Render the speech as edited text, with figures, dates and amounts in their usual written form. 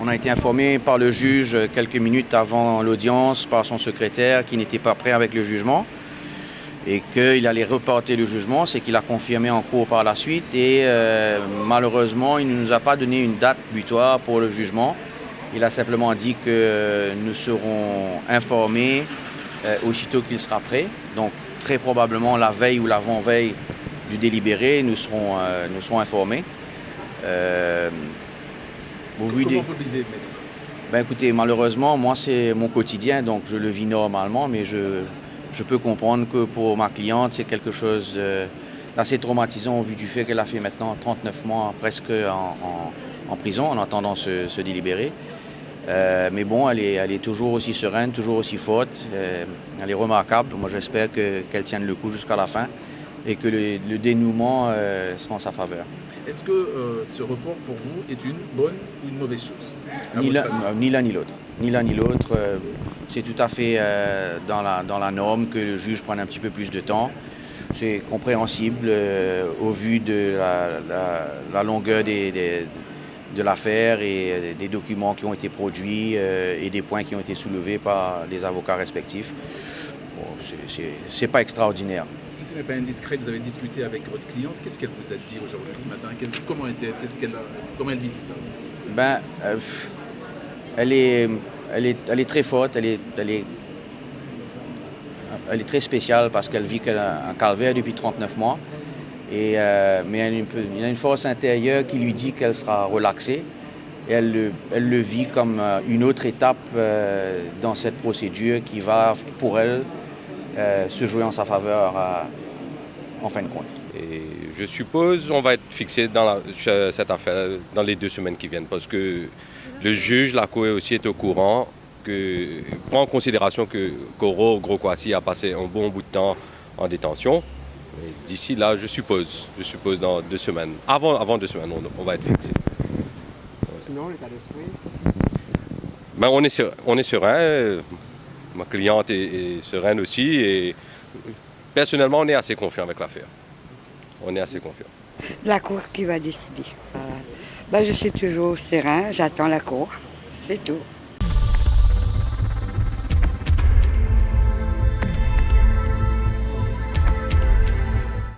on a été informé par le juge quelques minutes avant l'audience, par son secrétaire, qui n'était pas prêt avec le jugement et qu'il allait reporter le jugement, c'est qu'il a confirmé en cours par la suite et malheureusement, il ne nous a pas donné une date butoir pour le jugement. Il a simplement dit que nous serons informés aussitôt qu'il sera prêt. Donc, très probablement la veille ou l'avant-veille du délibéré, nous serons informés. Comment vous le vivez, maître? Ben écoutez, malheureusement, moi, c'est mon quotidien, donc je le vis normalement, mais je peux comprendre que pour ma cliente, c'est quelque chose d'assez traumatisant au vu du fait qu'elle a fait maintenant 39 mois presque en prison en attendant se délibérer. Mais bon, elle est toujours aussi sereine, toujours aussi forte. Elle est remarquable. Moi, j'espère qu'elle tienne le coup jusqu'à la fin et que le dénouement sera en sa faveur. Est-ce que ce report pour vous est une bonne ou une mauvaise chose? Ni l'un ni l'autre. Ni l'un ni l'autre. C'est tout à fait dans la norme que le juge prenne un petit peu plus de temps. C'est compréhensible au vu de la longueur de l'affaire et des documents qui ont été produits et des points qui ont été soulevés par les avocats respectifs. Bon, c'est pas extraordinaire. Si ce n'est pas indiscret, vous avez discuté avec votre cliente. Qu'est-ce qu'elle vous a dit aujourd'hui, ce matin? Comment elle vit tout ça? Ben, elle est très forte, elle est très spéciale parce qu'elle vit un calvaire depuis 39 mois. Mais il y a une force intérieure qui lui dit qu'elle sera relaxée. Et elle le vit comme une autre étape dans cette procédure qui va, pour elle, se jouer en sa faveur en fin de compte. Et je suppose on va être fixé dans cette affaire dans les 2 semaines qui viennent parce que le juge, la Cour aussi est au courant, prend en considération que Koro Groskwasi a passé un bon bout de temps en détention. D'ici là, je suppose dans 2 semaines. Avant 2 semaines, on va être fixé. Sinon, l'état d'esprit? Ben, on est serein. Ma cliente est sereine aussi. Et personnellement, on est assez confiant avec l'affaire. On est assez confiant. La Cour qui va décider. Je suis toujours serein, j'attends la Cour. C'est tout.